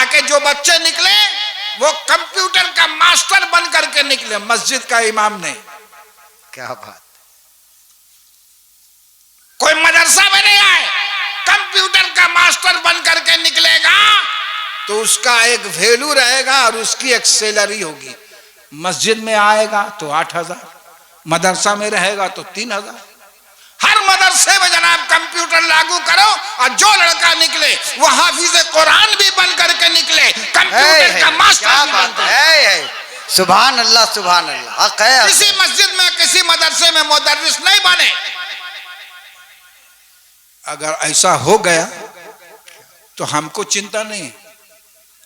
ताकि जो बच्चे निकले वो कंप्यूटर का मास्टर बन करके निकले, मस्जिद का इमाम नहीं। क्या बात। कोई मदरसा में नहीं आए, कंप्यूटर का मास्टर बन करके निकलेगा तो उसका एक वैल्यू रहेगा और उसकी एक सैलरी होगी। मस्जिद में आएगा तो 8,000, मदरसा में रहेगा तो 3,000। हर मदरसे में जनाब कंप्यूटर लागू करो और जो लड़का निकले वो हाफिज कुरान भी बन करके निकले, कंप्यूटर का मास्टर भी बन करके। सुभान अल्लाह, सुभान अल्लाह, हक है। किसी मस्जिद में किसी मदरसे में मुदर्रिस नहीं बने। अगर ऐसा हो गया तो हमको चिंता नहीं।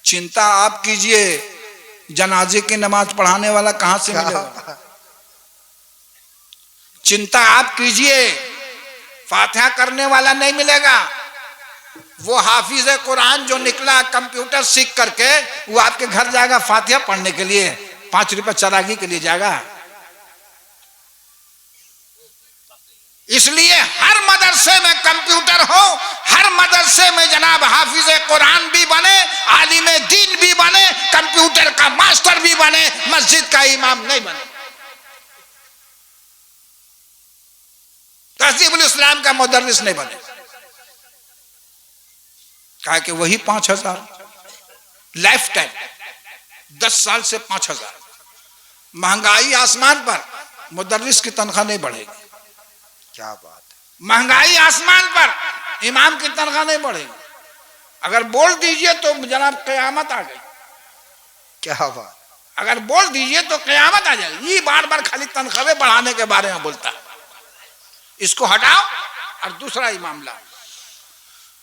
चिंता आप कीजिए, जनाजे की नमाज पढ़ाने वाला कहां से मिलेगा? चिंता आप कीजिए, फातिहा करने वाला नहीं मिलेगा। वो हाफिज कुरान जो निकला कंप्यूटर सीख करके, वो आपके घर जाएगा फातिहा पढ़ने के लिए, 5 रुपए चरागी के लिए जाएगा। इसलिए हर मदरसे में कंप्यूटर हो, हर मदरसे में जनाब हाफिज कुरान भी बने, आलिम दीन भी बने, कंप्यूटर का मास्टर भी बने, मस्जिद का इमाम नहीं बने। तहजीबुल इस्लाम का मुदर्रिस नहीं बने। कहा कि वही 5,000 लाइफ टाइम, 10 साल से 5,000। महंगाई आसमान पर, मुदर्रिस की तनख्वाह नहीं बढ़ेगी। क्या बात है। महंगाई आसमान पर, इमाम की तनख्वाह नहीं बढ़ेगी। अगर बोल दीजिए तो जनाब कयामत आ गई। क्या बात। अगर बोल दीजिए तो कयामत आ जाएगी। ये बार बार खाली तनख्वाहें बढ़ाने के बारे में बोलता है। इसको हटाओ और दूसरा ही मामला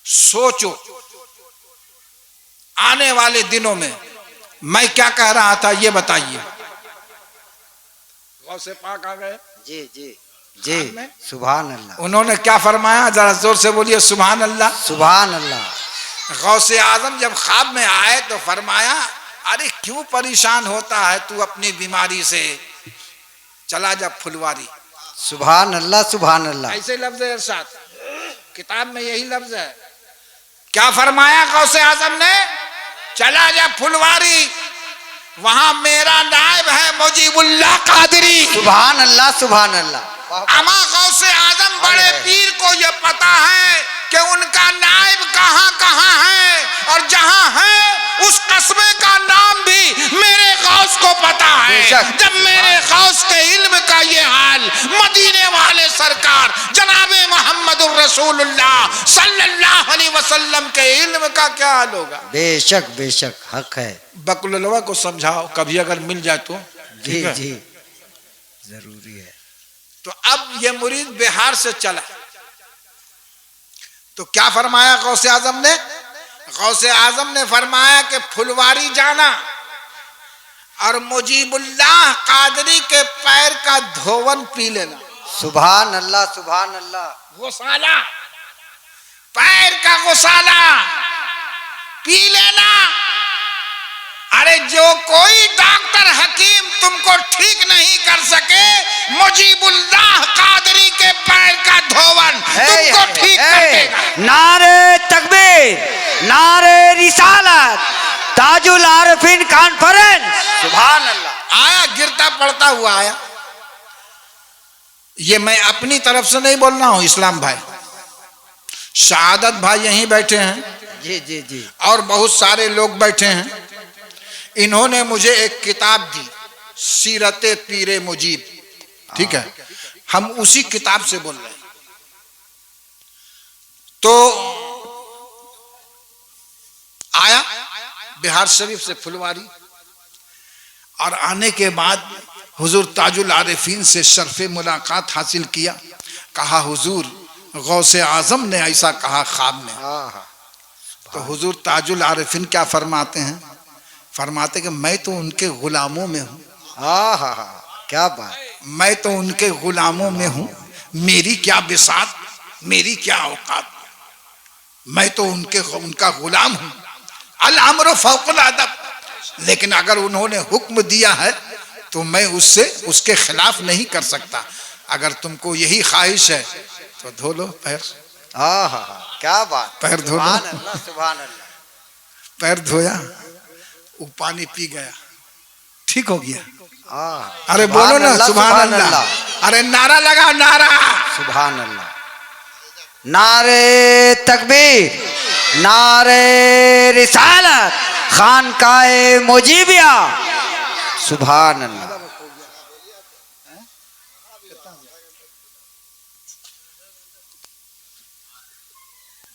सोचो, आने वाले दिनों में मैं क्या कह रहा था ये बताइए। गौसे पाक आ गए। जी जी जी, सुभान अल्लाह। उन्होंने क्या फरमाया, जरा जोर से बोलिए सुभान अल्लाह। सुभान अल्लाह। गौसे आजम जब ख्वाब में आए तो फरमाया, अरे क्यों परेशान होता है तू अपनी बीमारी से, चला जा फुलवारी। सुभान अल्लाह, सुभान अल्लाह। ऐसे लफ्ज है इरशाद, किताब में यही लफ्ज है। क्या फरमाया गौसे आजम ने, चला जा फुलवारी, वहां मेरा नायब है मुजीबुल्लाह कादरी। सुभान अल्लाह, सुभान अल्लाह। अमा गौसे आजम बड़े पीर को यह पता है कि उनका नायब कहां कहां है, और जहां है उस कस्बे का नाम भी मेरे गौस को पता है। जब मेरे गौस के इल्म का ये हाल, मदीने वाले सरकार जनाबे मोहम्मदुर रसूलुल्लाह सल्लल्लाहु अलैहि वसल्लम के इल्म का क्या हाल होगा। बेशक बेशक, हक है। बकलुलवा को समझाओ, कभी अगर मिल जाए तो। जी जी, जरूरी है। तो अब ये मुरीद बिहार से चला तो क्या फरमाया गौसे आजम ने, गौसे आजम ने फरमाया कि फुलवारी जाना और मुजीबुल्लाह कादरी के पैर का धोवन पी लेना। सुभान अल्लाह, सुभान अल्लाह। गौसाला, पैर का गौसाला पी लेना। अरे जो कोई डॉक्टर हकीम तुमको ठीक नहीं कर सके, मुजीबुल्लाह कादरी के पैर का धोवन तुमको ठीक कर देगा। नारे तकबीर, नारे रिसालत, ताजुल आरिफीन कॉन्फ्रेंस। सुभान अल्लाह। आया, गिरता पड़ता हुआ आया। ये मैं अपनी तरफ से नहीं बोल रहा हूं, इस्लाम भाई, शहादत भाई यहीं बैठे हैं। जी जी जी। और बहुत सारे लोग बैठे हैं। इन्होंने मुझे एक किताब दी, सीरते पीरे मुजीब, ठीक है, हम उसी किताब से बोल रहे हैं। तो आया बिहार शरीफ से फुलवारी, और आने के बाद हुजूर ताजुल आरिफीन से शर्फ मुलाकात हासिल किया। कहा हुजूर गौसे आजम ने ऐसा कहा ख्वाब में। तो हुजूर ताजुल आरिफीन क्या फरमाते हैं, फरमाते कि मैं तो उनके गुलामों में हूँ। क्या बात। मैं तो उनके गुलामों में हूँ, मेरी क्या बिसात, मेरी क्या औकात, मैं तो उनका गुलाम हूँ। अल अम्र फौकल अदब। लेकिन अगर उन्होंने हुक्म दिया है तो मैं उसके खिलाफ नहीं कर सकता। अगर तुमको यही ख्वाहिश है तो धो लो पैर। क्या बात। पैर धो लो। सुभान अल्लाह, सुभान अल्लाह। पैर धोया, वो पानी पी गया, ठीक हो गया। आह, अरे बोलो ना सुभान अल्लाह। अरे नारा लगा, नारा सुभान अल्लाह। नारे तकबीर, नारे रिसालत, खानकाए मुजीबिया, सुभान अल्लाह।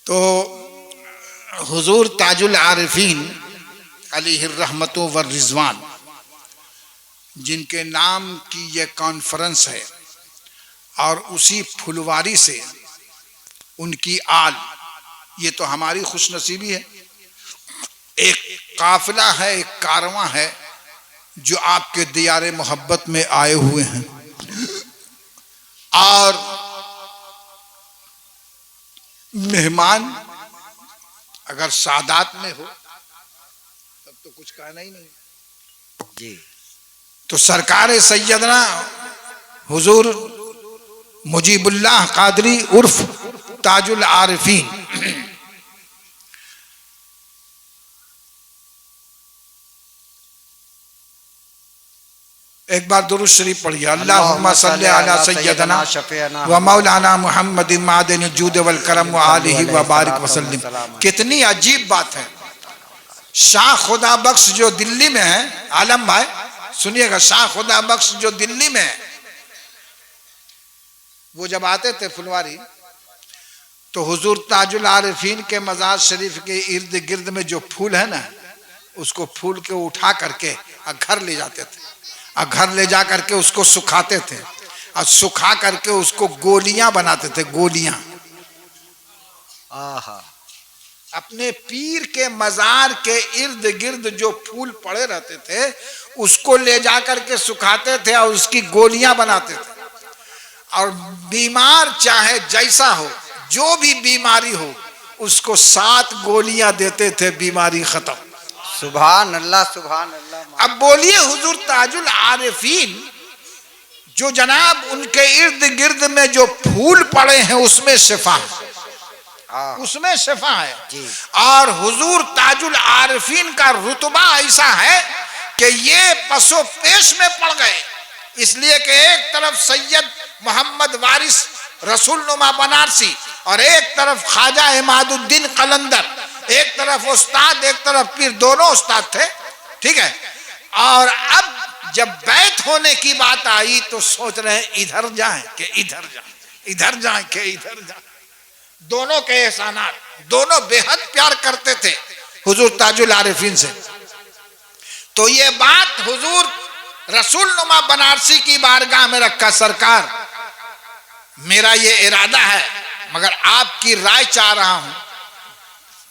तो हुजूर ताजुल आरिफीन अलैहिर्रहमतु व रिजवान, जिनके नाम की ये कॉन्फ्रेंस है, और उसी फुलवारी से उनकी आल, ये तो हमारी खुशनसीबी है। एक काफिला है, एक कारवां है जो आपके दियारे मोहब्बत में आए हुए हैं। और मेहमान अगर सादात में हो तब तो कुछ कहना ही नहीं जी। तो सरकार सैयदना हुजूर मुजीबुल्लाह कादरी उर्फ ताजुल आरिफीन, एक बार दुरूद शरीफ पढ़िए। अल्लाहुम्मा सल्ली अला सय्यदना व मौलाना मुहम्मद मादिन जूद वल करम व आलिहि व बारिक वसल्लम। कितनी अजीब बात है। शाह खुदा बख्श जो दिल्ली में है, आलम भाई सुनिएगा, शाह खुदा बख्श जो दिल्ली में है, वो जब आते थे फुलवारी तो हुजूर ताजुल आरिफीन के मज़ार शरीफ के इर्द गिर्द में जो फूल है ना, उसको फूल के उठा करके घर ले जाते थे, और घर ले जा करके उसको सुखाते थे, और सुखा करके उसको गोलियां बनाते थे, गोलियां। आहा, अपने पीर के मजार के इर्द गिर्द जो फूल पड़े रहते थे उसको ले जा करके सुखाते थे और उसकी गोलियां बनाते थे। और बीमार चाहे जैसा हो, जो भी बीमारी हो, उसको 7 गोलियां देते थे, बीमारी खत्म। सुभान अल्लाह, सुभान अल्लाह। अब बोलिए हुजूर ताजुल आरिफीन जो जनाब उनके इर्द गिर्द में जो फूल पड़े हैं उसमें शिफा है, उसमें शिफा है जी। और हुजूर ताजुल आरिफीन का रुतबा ऐसा है कि ये पसो पेश में पड़ गए, इसलिए कि एक तरफ सैयद मोहम्मद वारिस रसूल नुमा बनारसी और एक तरफ ख्वाजा इमादुद्दीन कलंदर, एक तरफ उस्ताद एक तरफ पीर, दोनों उस्ताद थे, ठीक है। और अब जब बैत होने की बात आई तो सोच रहे हैं इधर जाएं कि इधर जाएं, इधर जाएं कि इधर जाएं। दोनों के एहसानात, दोनों बेहद प्यार करते थे हुजूर ताजुल आरिफीन से। तो ये बात हुजूर रसूल नुमा बनारसी की बारगाह में रखा, सरकार मेरा ये इरादा है, मगर आपकी राय चाह रहा हूं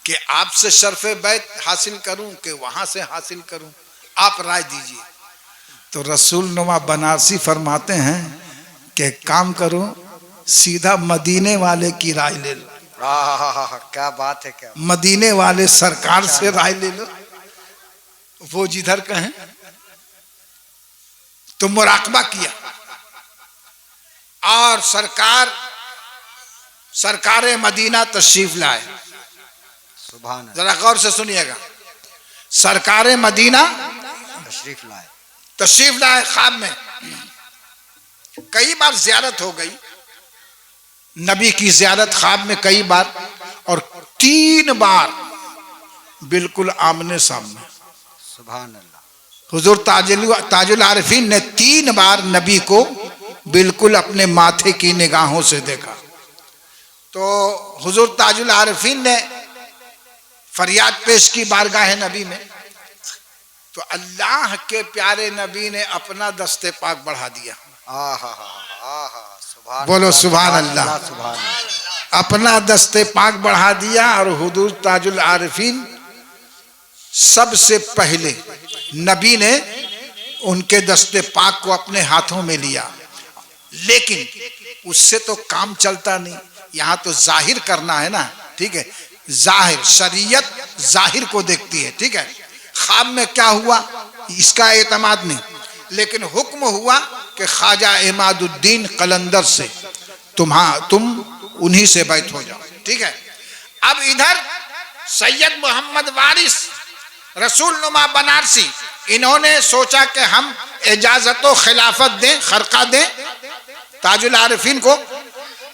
कि आपसे शर्फे बैत हासिल करूं कि वहां से हासिल करूं, आप राय दीजिए। तो रसूल नुमा बनारसी फरमाते हैं कि काम करो, सीधा मदीने वाले की राय ले लो। क्या बात है, क्या मदीने वाले सरकार से राय ले लो, वो जिधर कहें। तो मुराकबा किया और सरकार मदीना तशरीफ लाए। सुभान, जरा गौर से सुनिएगा, सरकार मदीना तशरीफ लाए ख्वाब में। कई बार ज़ियारत हो गई, नबी की ज़ियारत ख्वाब में कई बार, और 3 बार बिल्कुल आमने सामने। सुभान अल्लाह। हुजूर ताजुल आरिफीन ने 3 बार नबी को बिल्कुल अपने माथे की निगाहों से देखा। तो हुजूर ताजुल आरिफीन ने फरियाद पेश की बारगाह नबी में, तो अल्लाह के प्यारे नबी ने अपना दस्ते पाक बढ़ा दिया। बोलो सुभान अल्लाह। अपना दस्ते पाक बढ़ा दिया और हुजूर ताजुल आरिफीन सबसे पहले नबी ने उनके दस्ते पाक को अपने हाथों में लिया। लेकिन उससे तो काम चलता नहीं, यहाँ तो जाहिर करना है ना, ठीक है। जाहिर, शरीयत जाहिर को देखती है, ठीक है। ख्वाब में क्या हुआ इसका एतमाद नहीं, लेकिन हुक्म हुआ कि ख्वाजा इमादुद्दीन कलंदर से तुम उन्हीं से बैत हो जाओ, ठीक है। अब इधर सैयद मोहम्मद वारिस रसूल नुमा बनारसी, इन्होंने सोचा कि हम इजाजत व खिलाफत दें, खरका दें ताजुल आरिफीन को,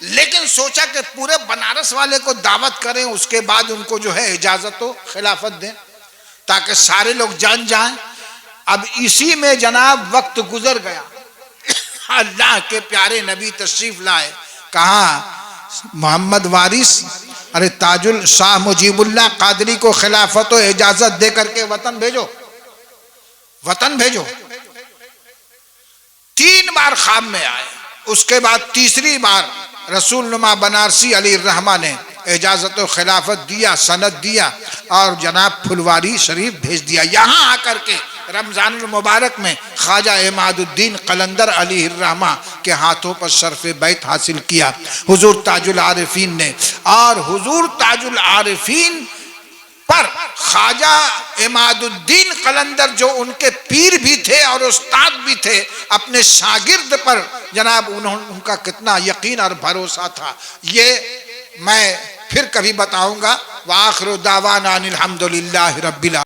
लेकिन सोचा कि पूरे बनारस वाले को दावत करें, उसके बाद उनको जो है इजाजत व खिलाफत दें ताकि सारे लोग जान जाएं। अब इसी में जनाब वक्त गुजर गया, अल्लाह के प्यारे नबी तशरीफ लाए। कहा मोहम्मद वारिस, अरे ताजुल शाह मुजीबुल्लाह कादरी को खिलाफत और इजाजत दे करके वतन भेजो, वतन भेजो। 3 बार ख्वाब में आए, उसके बाद तीसरी बार रसूल नुमा बनारसी अली रहमा ने इजाजत और खिलाफत दिया, सनद दिया और जनाब फुलवारी शरीफ भेज दिया। यहाँ आकर के रमजान मुबारक में ख्वाजा इमादुद्दीन कलंदर अली रहमा के हाथों पर शर्फ बैत हासिल किया हुजूर ताजुल आरिफीन ने। और हुजूर ताजुल आरिफीन पर ख्वाजा इमादुद्दीन कलंदर जो उनके पीर भी थे और उस्ताद भी थे, अपने शागिर्द पर जनाब उनका कितना यकीन और भरोसा था, ये मैं फिर कभी बताऊंगा। व आखिरु दावाना अनिल हम्दुलिल्लाहि रब्बिल